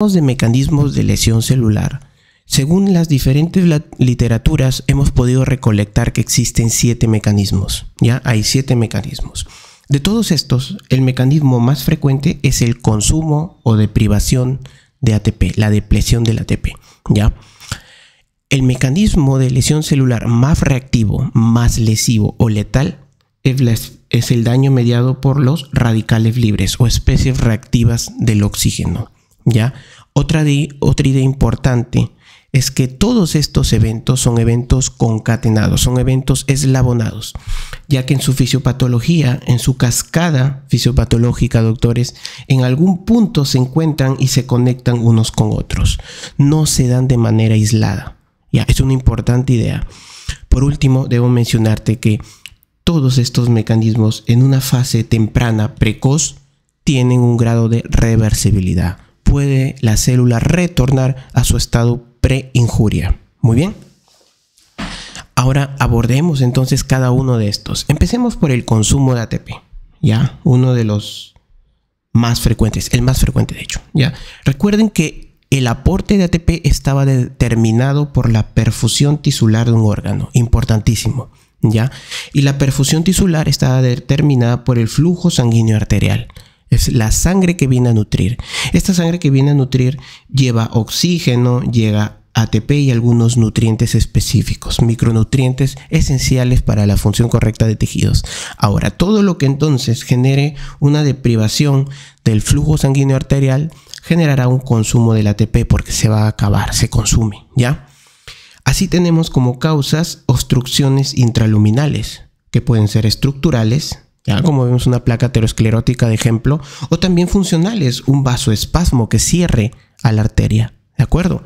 De mecanismos de lesión celular. Según las diferentes literaturas, hemos podido recolectar que existen 7 mecanismos. Ya hay 7 mecanismos. De todos estos, el mecanismo más frecuente es el consumo o deprivación de ATP, la depleción del ATP. ¿Ya? El mecanismo de lesión celular más reactivo, más lesivo o letal es el daño mediado por los radicales libres o especies reactivas del oxígeno. ¿Ya? Otra idea importante es que todos estos eventos son eventos concatenados, son eventos eslabonados, ya que en su fisiopatología, en su cascada fisiopatológica, doctores, en algún punto se encuentran y se conectan unos con otros. No se dan de manera aislada. Ya, es una importante idea. Por último, debo mencionarte que todos estos mecanismos en una fase temprana, precoz, tienen un grado de reversibilidad. Puede la célula retornar a su estado pre-injuria. Muy bien. Ahora abordemos entonces cada uno de estos. Empecemos por el consumo de ATP. Ya, uno de los más frecuentes, el más frecuente de hecho. Ya, recuerden que el aporte de ATP estaba determinado por la perfusión tisular de un órgano, importantísimo. Ya, y la perfusión tisular estaba determinada por el flujo sanguíneo arterial. Es la sangre que viene a nutrir. Esta sangre que viene a nutrir lleva oxígeno, lleva ATP y algunos nutrientes específicos, micronutrientes esenciales para la función correcta de tejidos. Ahora, todo lo que entonces genere una deprivación del flujo sanguíneo arterial generará un consumo del ATP porque se va a acabar, se consume, ¿ya? Así tenemos como causas obstrucciones intraluminales, que pueden ser estructurales, ¿ya? Como vemos una placa aterosclerótica de ejemplo, o también funcionales, un vasoespasmo que cierre a la arteria, ¿de acuerdo?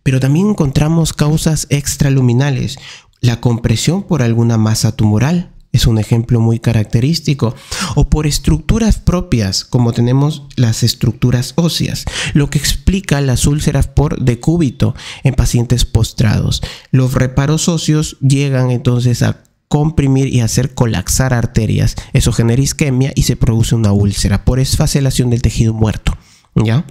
Pero también encontramos causas extraluminales, la compresión por alguna masa tumoral, es un ejemplo muy característico, o por estructuras propias, como tenemos las estructuras óseas, lo que explica las úlceras por decúbito en pacientes postrados. Los reparos óseos llegan entonces a comprimir y hacer colapsar arterias. Eso genera isquemia y se produce una úlcera por esfacelación del tejido muerto. ¿Ya?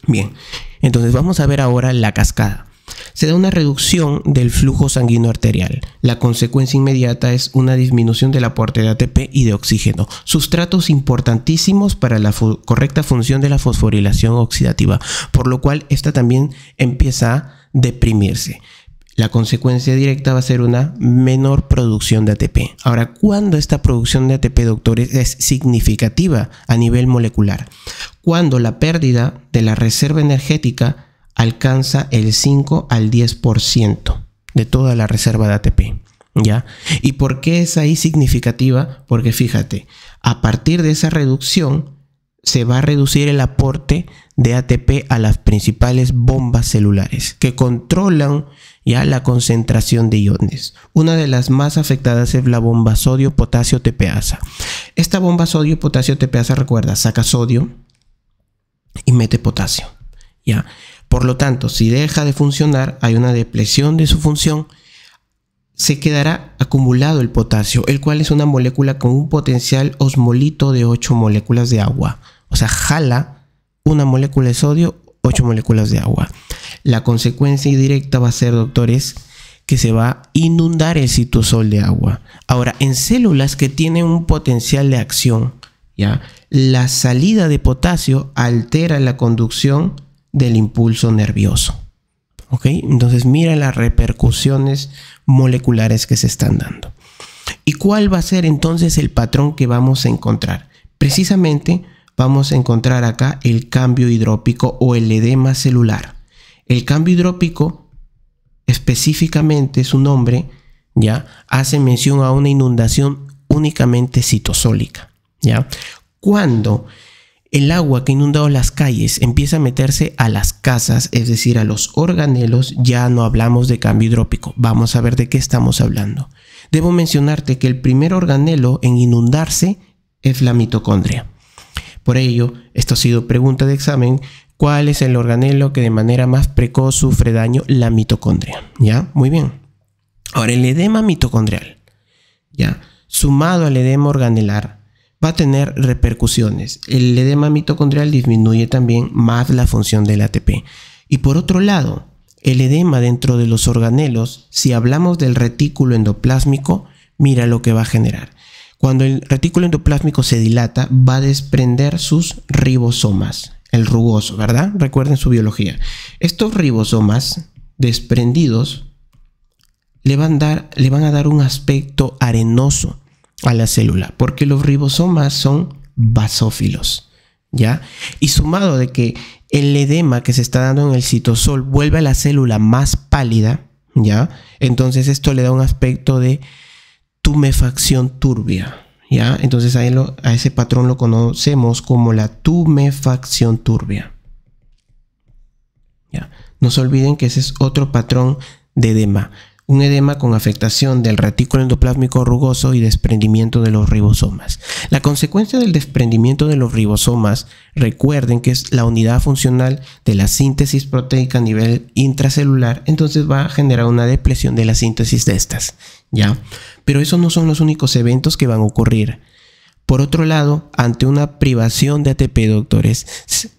Bien, entonces vamos a ver ahora la cascada. Se da una reducción del flujo sanguíneo arterial. La consecuencia inmediata es una disminución del aporte de ATP y de oxígeno, sustratos importantísimos para la correcta función de la fosforilación oxidativa, por lo cual esta también empieza a deprimirse. La consecuencia directa va a ser una menor producción de ATP. Ahora, ¿cuándo esta producción de ATP, doctores, es significativa a nivel molecular? Cuando la pérdida de la reserva energética alcanza el 5 al 10% de toda la reserva de ATP. ¿Ya? ¿Y por qué es ahí significativa? Porque fíjate, a partir de esa reducción se va a reducir el aporte de ATP a las principales bombas celulares que controlan ya la concentración de iones. Una de las más afectadas es la bomba sodio-potasio TPasa. Esta bomba sodio-potasio TPasa, recuerda, saca sodio y mete potasio. ¿Ya? Por lo tanto, si deja de funcionar, hay una depresión de su función, se quedará acumulado el potasio, el cual es una molécula con un potencial osmolito de 8 moléculas de agua. O sea, jala una molécula de sodio, 8 moléculas de agua. La consecuencia directa va a ser, doctores, que se va a inundar el citosol de agua. Ahora, en células que tienen un potencial de acción, ¿ya? La salida de potasio altera la conducción del impulso nervioso. ¿Ok? Entonces, mira las repercusiones moleculares que se están dando. ¿Y cuál va a ser entonces el patrón que vamos a encontrar? Precisamente vamos a encontrar acá el cambio hidrópico o el edema celular. El cambio hidrópico, específicamente su nombre, ya hace mención a una inundación únicamente citosólica. ¿Ya? Cuando el agua que ha inundado las calles empieza a meterse a las casas, es decir, a los organelos, ya no hablamos de cambio hidrópico. Vamos a ver de qué estamos hablando. Debo mencionarte que el primer organelo en inundarse es la mitocondria. Por ello, esto ha sido pregunta de examen. ¿Cuál es el organelo que de manera más precoz sufre daño? La mitocondria. ¿Ya? Muy bien. Ahora, el edema mitocondrial, ¿ya? Sumado al edema organelar, va a tener repercusiones. El edema mitocondrial disminuye también más la función del ATP. Y por otro lado, el edema dentro de los organelos, si hablamos del retículo endoplásmico, mira lo que va a generar. Cuando el retículo endoplásmico se dilata, va a desprender sus ribosomas, el rugoso, ¿verdad? Recuerden su biología. Estos ribosomas desprendidos le van a dar un aspecto arenoso a la célula, porque los ribosomas son basófilos, ¿ya? Y sumado de que el edema que se está dando en el citosol vuelve a la célula más pálida, ¿ya? Entonces esto le da un aspecto de tumefacción turbia, ¿ya? Entonces a ese patrón lo conocemos como la tumefacción turbia, ¿ya? No se olviden que ese es otro patrón de edema. Un edema con afectación del retículo endoplásmico rugoso y desprendimiento de los ribosomas. La consecuencia del desprendimiento de los ribosomas, recuerden que es la unidad funcional de la síntesis proteica a nivel intracelular, entonces va a generar una depresión de la síntesis de estas, ¿ya? Pero esos no son los únicos eventos que van a ocurrir. Por otro lado, ante una privación de ATP, doctores,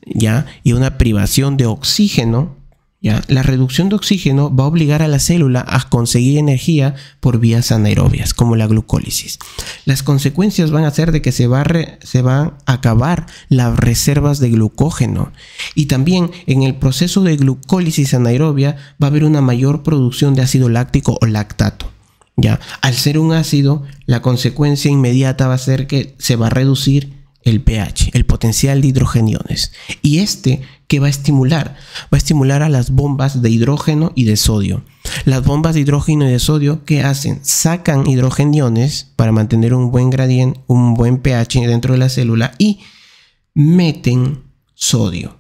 ¿ya? Y una privación de oxígeno, ¿ya? La reducción de oxígeno va a obligar a la célula a conseguir energía por vías anaerobias, como la glucólisis. Las consecuencias van a ser de que se van a acabar las reservas de glucógeno. Y también en el proceso de glucólisis anaerobia va a haber una mayor producción de ácido láctico o lactato, ¿ya? Al ser un ácido, la consecuencia inmediata va a ser que se va a reducir el pH, el potencial de hidrogeniones. Y ¿qué va a estimular? Va a estimular a las bombas de hidrógeno y de sodio. Las bombas de hidrógeno y de sodio, ¿qué hacen? Sacan hidrogeniones para mantener un buen gradiente, un buen pH dentro de la célula y meten sodio,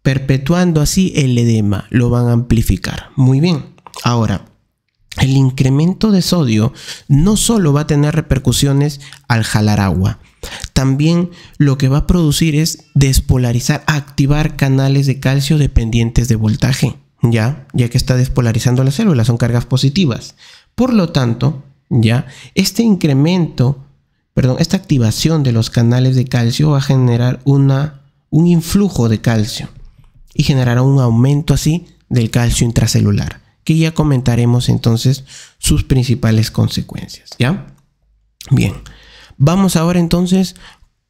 perpetuando así el edema. Lo van a amplificar. Muy bien. Ahora, el incremento de sodio no solo va a tener repercusiones al jalar agua, también lo que va a producir es despolarizar, activar canales de calcio dependientes de voltaje, ya que está despolarizando la célula, son cargas positivas. Por lo tanto, esta activación de los canales de calcio va a generar un influjo de calcio y generará un aumento así del calcio intracelular, que ya comentaremos entonces sus principales consecuencias, ¿ya? Bien, vamos ahora entonces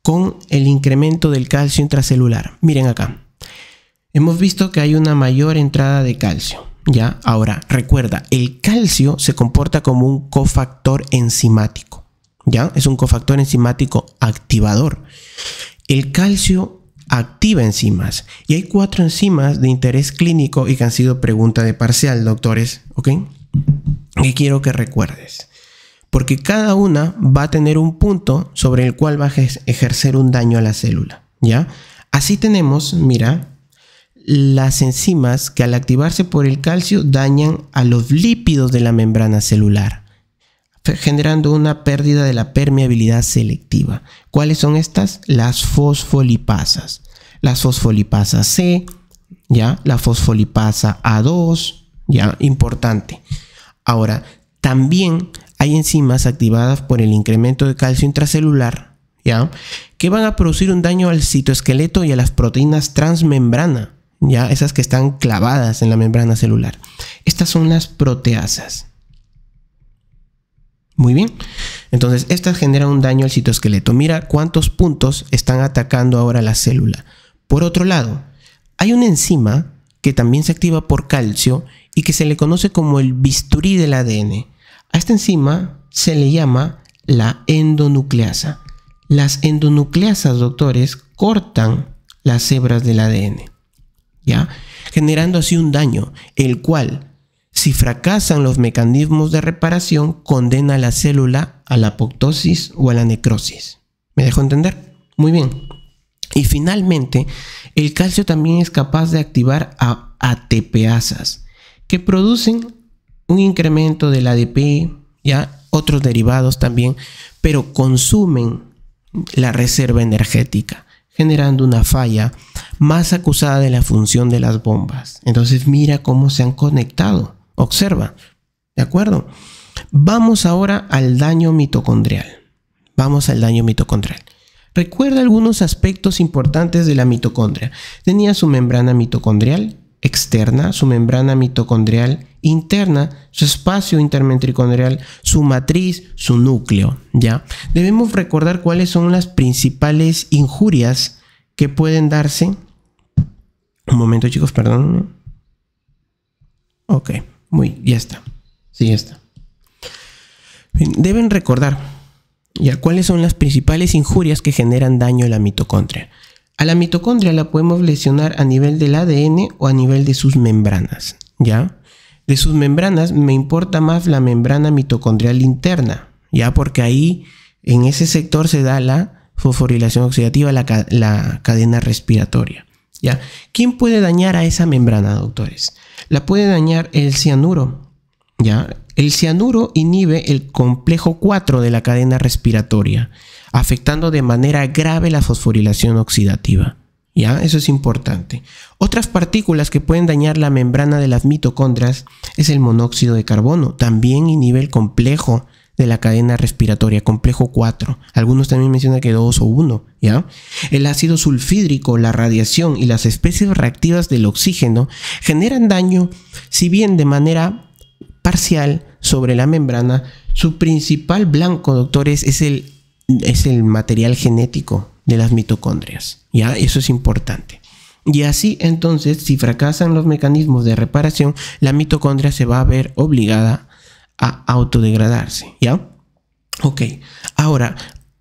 con el incremento del calcio intracelular. Miren acá, hemos visto que hay una mayor entrada de calcio, ¿ya? Ahora, recuerda, el calcio se comporta como un cofactor enzimático, ¿ya? Es un cofactor enzimático activador. El calcio activa enzimas y hay 4 enzimas de interés clínico y que han sido pregunta de parcial, doctores, ¿ok? Y quiero que recuerdes, porque cada una va a tener un punto sobre el cual va a ejercer un daño a la célula, ¿ya? Así tenemos, mira, las enzimas que al activarse por el calcio dañan a los lípidos de la membrana celular, generando una pérdida de la permeabilidad selectiva. ¿Cuáles son estas? Las fosfolipasas. Las fosfolipasas C, ¿ya? La fosfolipasa A2, ¿ya? Importante. Ahora, también hay enzimas activadas por el incremento de calcio intracelular, ¿ya? Que van a producir un daño al citoesqueleto y a las proteínas transmembrana, ¿ya? Esas que están clavadas en la membrana celular. Estas son las proteasas. Muy bien, entonces estas generan un daño al citoesqueleto. Mira cuántos puntos están atacando ahora la célula. Por otro lado, hay una enzima que también se activa por calcio y que se le conoce como el bisturí del ADN. A esta enzima se le llama la endonucleasa. Las endonucleasas, doctores, cortan las hebras del ADN, ¿ya? Generando así un daño, el cual, si fracasan los mecanismos de reparación, condena a la célula a la apoptosis o a la necrosis. ¿Me dejo entender? Muy bien. Y finalmente, el calcio también es capaz de activar a ATPasas, que producen un incremento del ADP, ¿ya? Otros derivados también, pero consumen la reserva energética, generando una falla más acusada de la función de las bombas. Entonces mira cómo se han conectado. Observa, ¿de acuerdo? Vamos ahora al daño mitocondrial. Vamos al daño mitocondrial. Recuerda algunos aspectos importantes de la mitocondria. Tenía su membrana mitocondrial externa, su membrana mitocondrial interna, su espacio intermitocondrial, su matriz, su núcleo, ¿ya? Debemos recordar cuáles son las principales injurias que pueden darse. Un momento, chicos, perdón. Ok, ya está. Sí, ya está. Bien, deben recordar ya cuáles son las principales injurias que generan daño a la mitocondria. A la mitocondria la podemos lesionar a nivel del ADN o a nivel de sus membranas, ¿ya? De sus membranas me importa más la membrana mitocondrial interna, ¿ya? Porque ahí, en ese sector se da la fosforilación oxidativa, la cadena respiratoria, ¿ya? ¿Quién puede dañar a esa membrana, doctores? La puede dañar el cianuro, ¿ya? El cianuro inhibe el complejo 4 de la cadena respiratoria, afectando de manera grave la fosforilación oxidativa. ¿Ya? Eso es importante. Otras partículas que pueden dañar la membrana de las mitocondrias es el monóxido de carbono. También inhibe el complejo de la cadena respiratoria, complejo 4. Algunos también mencionan que 2 o 1. ¿Ya? El ácido sulfídrico, la radiación y las especies reactivas del oxígeno generan daño, si bien de manera parcial sobre la membrana. Su principal blanco, doctores, es el material genético de las mitocondrias, ¿ya? Eso es importante. Y así, entonces, si fracasan los mecanismos de reparación, la mitocondria se va a ver obligada a autodegradarse, ¿ya? Ok, ahora,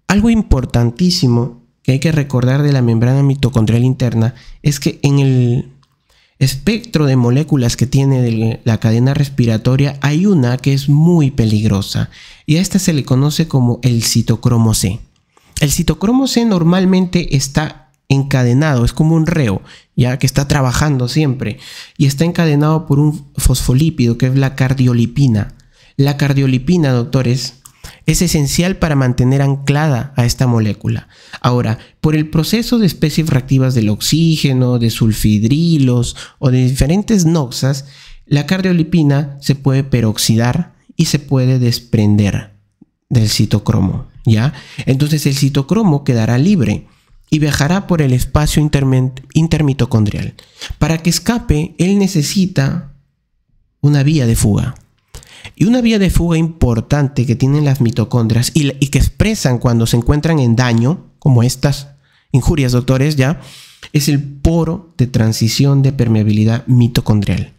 algo importantísimo que hay que recordar de la membrana mitocondrial interna es que en el espectro de moléculas que tiene de la cadena respiratoria hay una que es muy peligrosa y a esta se le conoce como el citocromo C. El citocromo C normalmente está encadenado, es como un reo, ya que está trabajando siempre y está encadenado por un fosfolípido que es la cardiolipina. La cardiolipina, doctores, es esencial para mantener anclada a esta molécula. Ahora, por el proceso de especies reactivas del oxígeno, de sulfidrilos o de diferentes noxas, la cardiolipina se puede peroxidar y se puede desprender del citocromo, ¿ya? Entonces el citocromo quedará libre y viajará por el espacio intermitocondrial. Para que escape, él necesita una vía de fuga. Y una vía de fuga importante que tienen las mitocondrias y que expresan cuando se encuentran en daño, como estas injurias, doctores, ya, es el poro de transición de permeabilidad mitocondrial.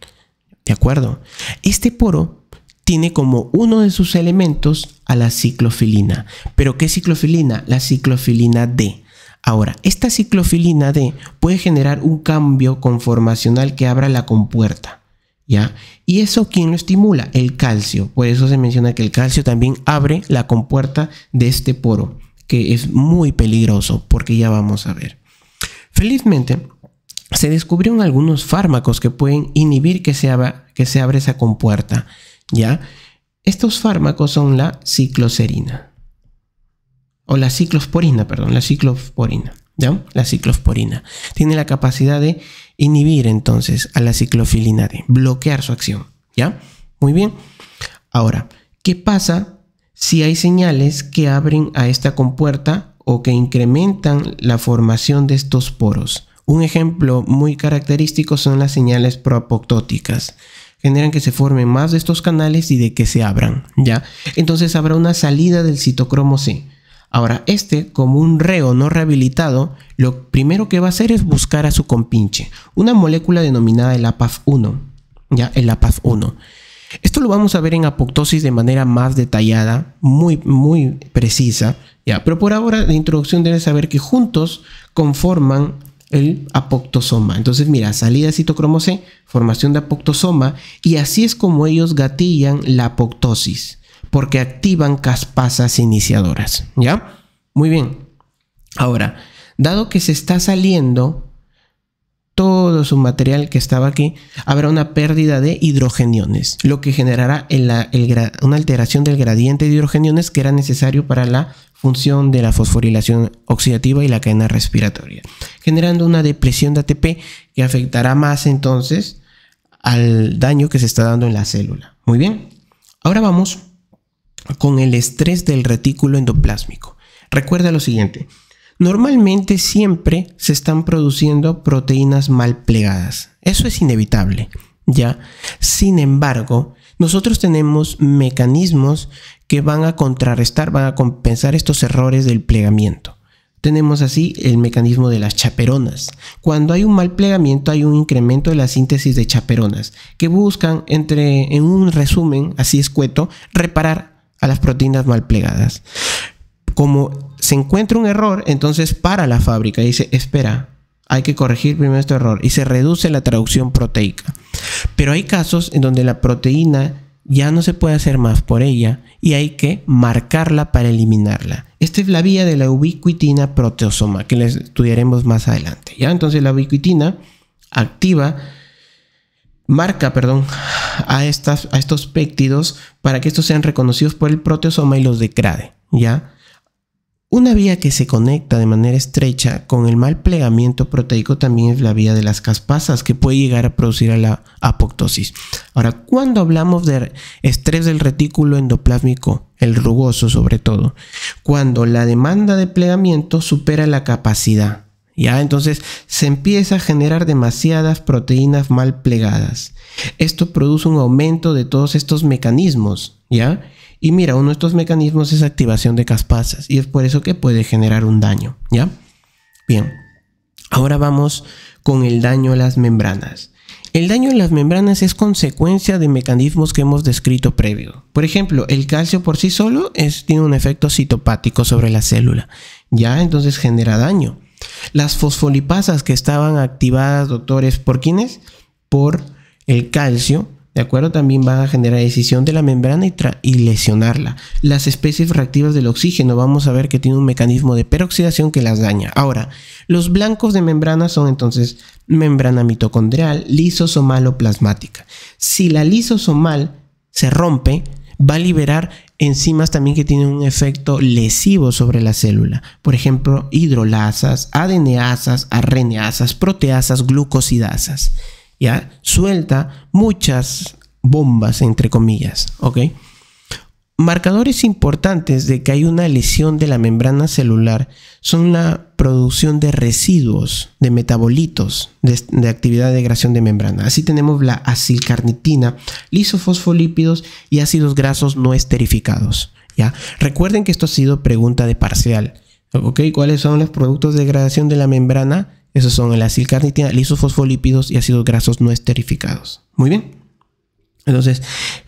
¿De acuerdo? Este poro tiene como uno de sus elementos a la ciclofilina. ¿Pero qué ciclofilina? La ciclofilina D. Ahora, esta ciclofilina D puede generar un cambio conformacional que abra la compuerta, ¿ya? ¿Y eso quién lo estimula? El calcio. Por eso se menciona que el calcio también abre la compuerta de este poro, que es muy peligroso, porque ya vamos a ver. Felizmente, se descubrieron algunos fármacos que pueden inhibir que se abra esa compuerta, ¿ya? Estos fármacos son la ciclosporina, ¿ya? La ciclosporina tiene la capacidad de inhibir entonces a la ciclofilina D, bloquear su acción, ¿ya? Muy bien. Ahora, ¿qué pasa si hay señales que abren a esta compuerta o que incrementan la formación de estos poros? Un ejemplo muy característico son las señales proapoptóticas. Generan que se formen más de estos canales y de que se abran, ¿ya? Entonces habrá una salida del citocromo C. Ahora, como un reo no rehabilitado, lo primero que va a hacer es buscar a su compinche, una molécula denominada el APAF1, ¿ya? El APAF1. Esto lo vamos a ver en apoptosis de manera más detallada, muy precisa, ¿ya? Pero por ahora, de introducción, debes saber que juntos conforman el apoptosoma. Entonces, mira, salida de citocromo C, formación de apoptosoma, y así es como ellos gatillan la apoptosis, porque activan caspasas iniciadoras, ¿ya? Muy bien. Ahora, dado que se está saliendo todo su material que estaba aquí, habrá una pérdida de hidrogeniones, lo que generará una alteración del gradiente de hidrogeniones que era necesario para la función de la fosforilación oxidativa y la cadena respiratoria, generando una depresión de ATP que afectará más entonces al daño que se está dando en la célula. Muy bien. Ahora vamos con el estrés del retículo endoplásmico. Recuerda lo siguiente. Normalmente siempre se están produciendo proteínas mal plegadas. Eso es inevitable, ¿ya? Sin embargo, nosotros tenemos mecanismos que van a contrarrestar, van a compensar estos errores del plegamiento. Tenemos así el mecanismo de las chaperonas. Cuando hay un mal plegamiento hay un incremento de la síntesis de chaperonas que buscan, en un resumen así escueto, reparar a las proteínas mal plegadas. Como se encuentra un error, entonces para la fábrica y dice, espera, hay que corregir primero este error y se reduce la traducción proteica. Pero hay casos en donde la proteína ya no se puede hacer más por ella y hay que marcarla para eliminarla. Esta es la vía de la ubiquitina proteasoma que les estudiaremos más adelante, ¿ya? Entonces la ubiquitina marca a estos péptidos para que estos sean reconocidos por el proteasoma y los degrade, ¿ya? Una vía que se conecta de manera estrecha con el mal plegamiento proteico también es la vía de las caspasas, que puede llegar a producir a la apoptosis. Ahora, cuando hablamos de estrés del retículo endoplásmico, el rugoso sobre todo, cuando la demanda de plegamiento supera la capacidad, ¿ya? Entonces se empieza a generar demasiadas proteínas mal plegadas. Esto produce un aumento de todos estos mecanismos, ¿ya? Y mira, uno de estos mecanismos es activación de caspasas y es por eso que puede generar un daño, ¿ya? Bien, ahora vamos con el daño a las membranas. El daño a las membranas es consecuencia de mecanismos que hemos descrito previo. Por ejemplo, el calcio por sí solo tiene un efecto citopático sobre la célula, ¿ya? Entonces genera daño. Las fosfolipasas que estaban activadas, doctores, ¿por quiénes? Por el calcio, ¿de acuerdo? También van a generar escisión de la membrana y lesionarla. Las especies reactivas del oxígeno, vamos a ver que tiene un mecanismo de peroxidación que las daña. Ahora, los blancos de membrana son entonces membrana mitocondrial, lisosomal o plasmática. Si la lisosomal se rompe, va a liberar enzimas también que tienen un efecto lesivo sobre la célula. Por ejemplo, hidrolasas, adeneasas, arreneasas, proteasas, glucosidasas. ¿Ya? Suelta muchas bombas, entre comillas, ¿ok? Marcadores importantes de que hay una lesión de la membrana celular son la producción de residuos, de metabolitos de actividad de degradación de membrana. Así tenemos la acilcarnitina, lisofosfolípidos y ácidos grasos no esterificados, ¿ya? Recuerden que esto ha sido pregunta de parcial, ¿ok? ¿Cuáles son los productos de degradación de la membrana? Esos son la acilcarnitina, lisofosfolípidos y ácidos grasos no esterificados. Muy bien. Entonces,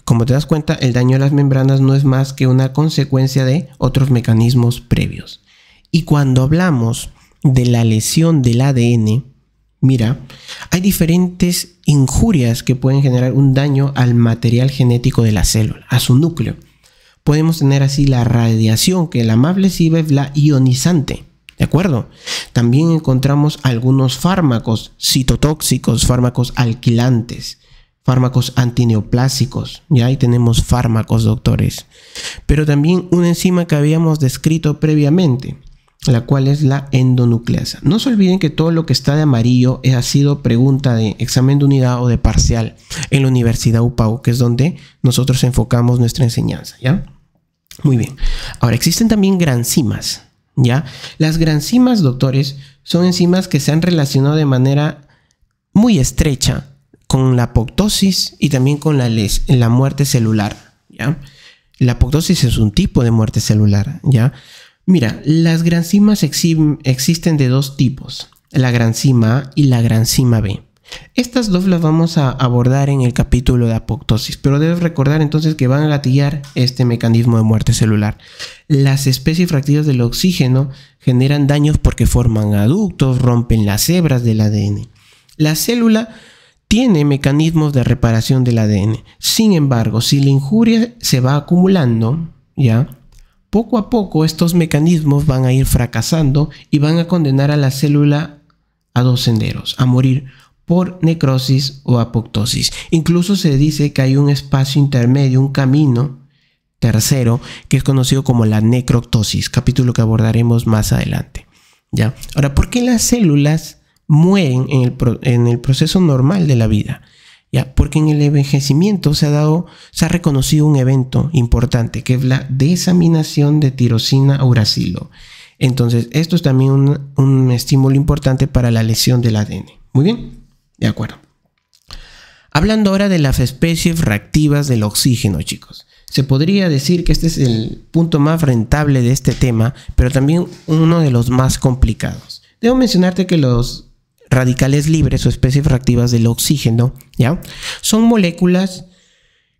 como te das cuenta, el daño a las membranas no es más que una consecuencia de otros mecanismos previos. Y cuando hablamos de la lesión del ADN, mira, hay diferentes injurias que pueden generar un daño al material genético de la célula, a su núcleo. Podemos tener así la radiación, que la más lesiva es la ionizante. ¿De acuerdo? También encontramos algunos fármacos citotóxicos, fármacos alquilantes, fármacos antineoplásicos. Ya ahí tenemos fármacos, doctores. Pero también una enzima que habíamos descrito previamente, la cual es la endonucleasa. No se olviden que todo lo que está de amarillo ha sido pregunta de examen de unidad o de parcial en la Universidad UPAU, que es donde nosotros enfocamos nuestra enseñanza, ¿ya? Muy bien. Ahora, existen también granzimas. ¿Ya? Las granzimas, doctores, son enzimas que se han relacionado de manera muy estrecha con la apoptosis y también con la muerte celular, ¿ya? La apoptosis es un tipo de muerte celular, ¿ya? Mira, las granzimas existen de dos tipos, la granzima A y la granzima B. Estas dos las vamos a abordar en el capítulo de apoptosis, pero debes recordar entonces que van a gatillar este mecanismo de muerte celular. Las especies fractivas del oxígeno generan daños porque forman aductos, rompen las hebras del ADN. La célula tiene mecanismos de reparación del ADN. Sin embargo, si la injuria se va acumulando, ¿ya? Poco a poco estos mecanismos van a ir fracasando y van a condenar a la célula a dos senderos, a morir por necrosis o apoptosis. Incluso se dice que hay un espacio intermedio, un camino tercero, que es conocido como la necroptosis, capítulo que abordaremos más adelante, ¿ya? Ahora, ¿por qué las células mueren en el proceso normal de la vida? ¿Ya? Porque en el envejecimiento se ha reconocido un evento importante, que es la desaminación de tirosina uracilo. Entonces, esto es también un estímulo importante para la lesión del ADN. Muy bien, de acuerdo. Hablando ahora de las especies reactivas del oxígeno, chicos. Se podría decir que este es el punto más rentable de este tema, pero también uno de los más complicados. Debo mencionarte que los radicales libres o especies reactivas del oxígeno, ¿ya?, son moléculas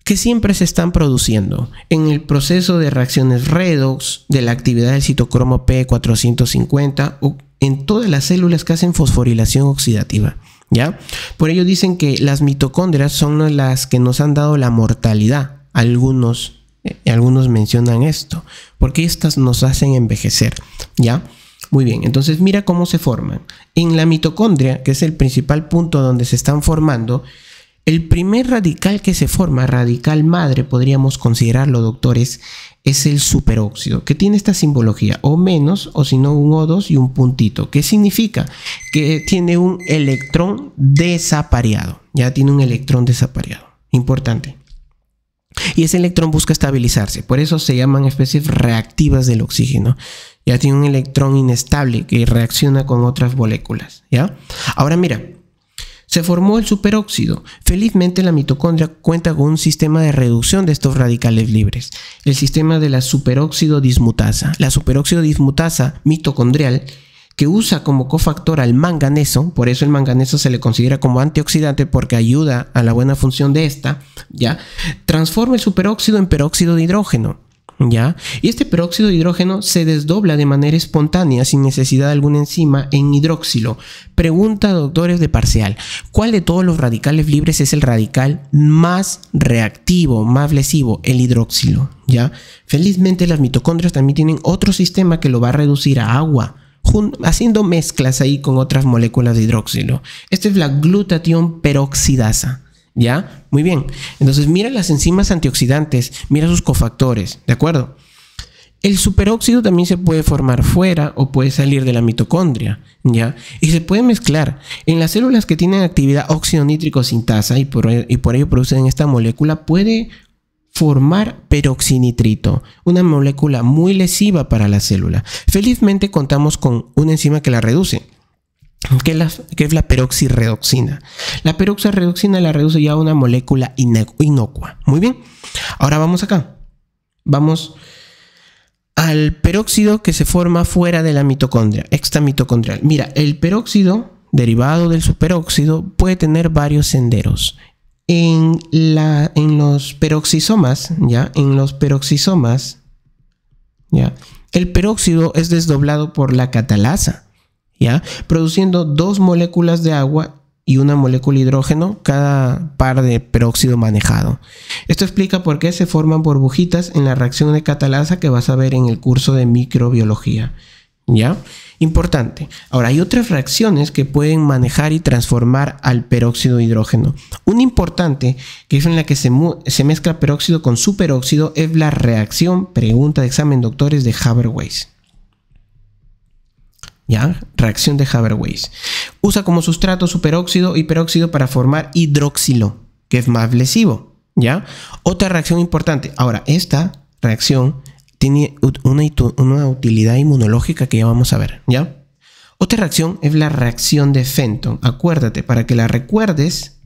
que siempre se están produciendo en el proceso de reacciones redox, de la actividad del citocromo P450 o en todas las células que hacen fosforilación oxidativa, ¿ya? Por ello dicen que las mitocondrias son las que nos han dado la mortalidad. Algunos mencionan esto, porque estas nos hacen envejecer, ¿ya? Muy bien, entonces mira cómo se forman. En la mitocondria, que es el principal punto donde se están formando, el primer radical que se forma, radical madre, podríamos considerarlo, doctores, es el superóxido, que tiene esta simbología, o menos, o si no, un O2 y un puntito. ¿Qué significa? Que tiene un electrón desapareado, ya tiene un electrón desapareado, importante. Y ese electrón busca estabilizarse, por eso se llaman especies reactivas del oxígeno. Ya tiene un electrón inestable que reacciona con otras moléculas, ¿ya? Ahora mira, se formó el superóxido. Felizmente la mitocondria cuenta con un sistema de reducción de estos radicales libres, el sistema de la superóxido dismutasa. La superóxido dismutasa mitocondrial, que usa como cofactor al manganeso, por eso el manganeso se le considera como antioxidante porque ayuda a la buena función de esta, ¿ya? Transforma el superóxido en peróxido de hidrógeno, ¿ya? Y este peróxido de hidrógeno se desdobla de manera espontánea sin necesidad de alguna enzima en hidroxilo. Pregunta, doctores, de parcial: ¿cuál de todos los radicales libres es el radical más reactivo, más lesivo? El hidroxilo, ¿ya? Felizmente las mitocondrias también tienen otro sistema que lo va a reducir a agua, haciendo mezclas ahí con otras moléculas de hidroxilo. Esta es la glutatión peroxidasa, ¿ya? Muy bien. Entonces mira las enzimas antioxidantes, mira sus cofactores, ¿de acuerdo? El superóxido también se puede formar fuera o puede salir de la mitocondria, ¿ya? Y se puede mezclar en las células que tienen actividad óxido nítrico sintasa y por ello producen esta molécula. Puede formar peroxinitrito, una molécula muy lesiva para la célula. Felizmente contamos con una enzima que la reduce, que es la peroxirredoxina. La peroxirredoxina la reduce ya a una molécula inocua. Muy bien. Ahora vamos acá. Vamos al peróxido que se forma fuera de la mitocondria, extramitocondrial. Mira, el peróxido derivado del superóxido puede tener varios senderos. En los peroxisomas, ¿ya? En los peroxisomas, ¿ya?, el peróxido es desdoblado por la catalasa, ¿ya?, produciendo dos moléculas de agua y una molécula de hidrógeno cada par de peróxido manejado. Esto explica por qué se forman burbujitas en la reacción de catalasa que vas a ver en el curso de microbiología, ¿ya? Importante. Ahora, hay otras reacciones que pueden manejar y transformar al peróxido de hidrógeno. Una importante, que es en la que se mezcla peróxido con superóxido, es la reacción, pregunta de examen, doctores, de Haber-Weiss. ¿Ya? Reacción de Haber-Weiss. Usa como sustrato superóxido y peróxido para formar hidroxilo, que es más lesivo, ¿ya? Otra reacción importante. Ahora, esta reacción tiene una utilidad inmunológica que ya vamos a ver, ¿ya? Otra reacción es la reacción de Fenton. Acuérdate, para que la recuerdes,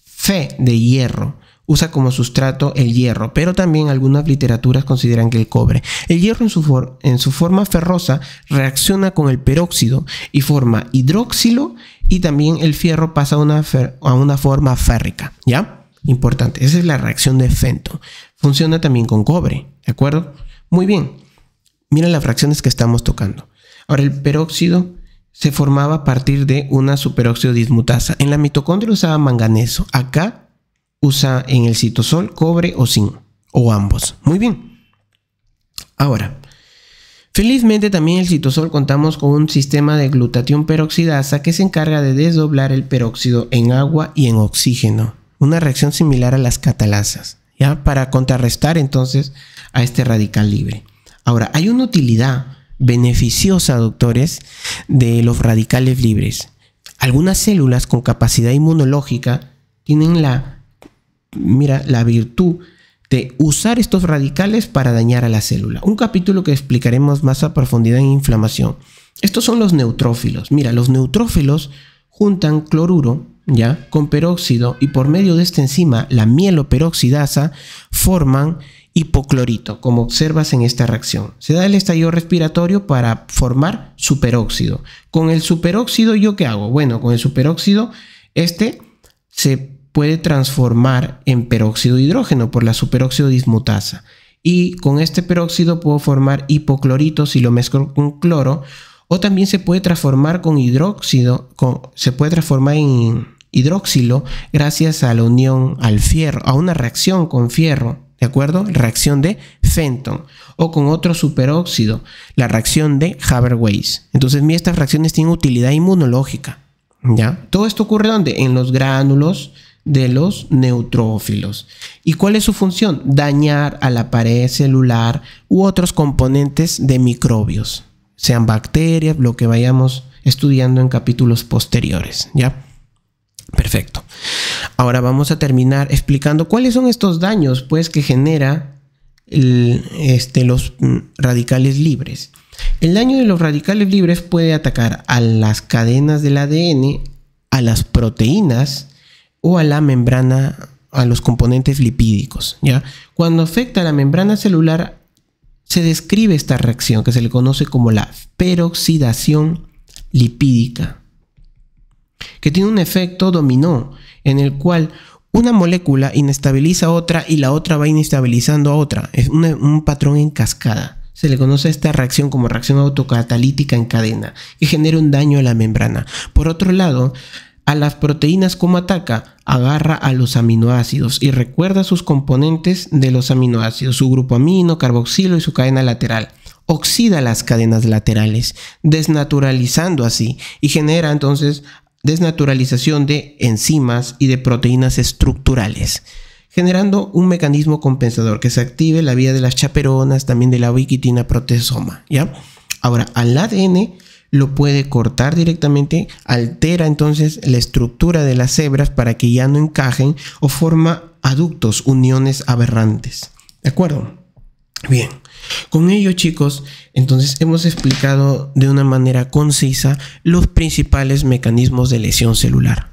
Fe de hierro. Usa como sustrato el hierro, pero también algunas literaturas consideran que el cobre. El hierro en su forma ferrosa reacciona con el peróxido y forma hidroxilo, y también el fierro pasa a una forma férrica, ¿ya? Importante, esa es la reacción de Fenton. Funciona también con cobre, ¿de acuerdo? Muy bien, mira las fracciones que estamos tocando. Ahora, el peróxido se formaba a partir de una superóxido dismutasa. En la mitocondria usaba manganeso. Acá usa en el citosol cobre o zinc, o ambos. Muy bien. Ahora, felizmente también en el citosol contamos con un sistema de glutatión peroxidasa que se encarga de desdoblar el peróxido en agua y en oxígeno. Una reacción similar a las catalasas, ¿ya? Para contrarrestar entonces a este radical libre. Ahora, hay una utilidad beneficiosa, doctores, de los radicales libres. Algunas células con capacidad inmunológica tienen la virtud de usar estos radicales para dañar a la célula. Un capítulo que explicaremos más a profundidad en inflamación. Estos son los neutrófilos. Mira, los neutrófilos juntan cloruro, ¿ya?, con peróxido, y por medio de esta enzima, la mieloperoxidasa, forman hipoclorito, como observas en esta reacción. Se da el estallido respiratorio para formar superóxido. Con el superóxido, ¿yo qué hago? Bueno, con el superóxido, se puede transformar en peróxido de hidrógeno por la superóxido dismutasa. Y con este peróxido puedo formar hipoclorito si lo mezclo con cloro, o también se puede transformar con hidróxido, se puede transformar en hidroxilo gracias a la unión al fierro, a una reacción con fierro, ¿de acuerdo? Reacción de Fenton, o con otro superóxido, la reacción de Haber-Weiss. Entonces, estas reacciones tienen utilidad inmunológica, ¿ya? Todo esto ocurre ¿dónde? En los gránulos de los neutrófilos. ¿Y cuál es su función? Dañar a la pared celular u otros componentes de microbios, sean bacterias, lo que vayamos estudiando en capítulos posteriores, ¿ya? Perfecto. Ahora vamos a terminar explicando cuáles son estos daños, pues, que genera los radicales libres. El daño de los radicales libres puede atacar a las cadenas del ADN, a las proteínas o a la membrana, a los componentes lipídicos, ¿ya? Cuando afecta a la membrana celular, se describe esta reacción que se le conoce como la peroxidación lipídica, que tiene un efecto dominó en el cual una molécula inestabiliza a otra y la otra va inestabilizando a otra. Es un patrón en cascada. Se le conoce a esta reacción como reacción autocatalítica en cadena, que genera un daño a la membrana. Por otro lado, a las proteínas, ¿cómo ataca? Agarra a los aminoácidos y recuerda sus componentes de los aminoácidos, su grupo amino, carboxilo y su cadena lateral. Oxida las cadenas laterales, desnaturalizando así, y genera entonces desnaturalización de enzimas y de proteínas estructurales, generando un mecanismo compensador que se active la vía de las chaperonas, también de la ubiquitina proteasoma, ¿ya? Ahora, al ADN lo puede cortar directamente, altera entonces la estructura de las hebras para que ya no encajen o forma aductos, uniones aberrantes, ¿de acuerdo? Bien, con ello, chicos, entonces hemos explicado de una manera concisa los principales mecanismos de lesión celular.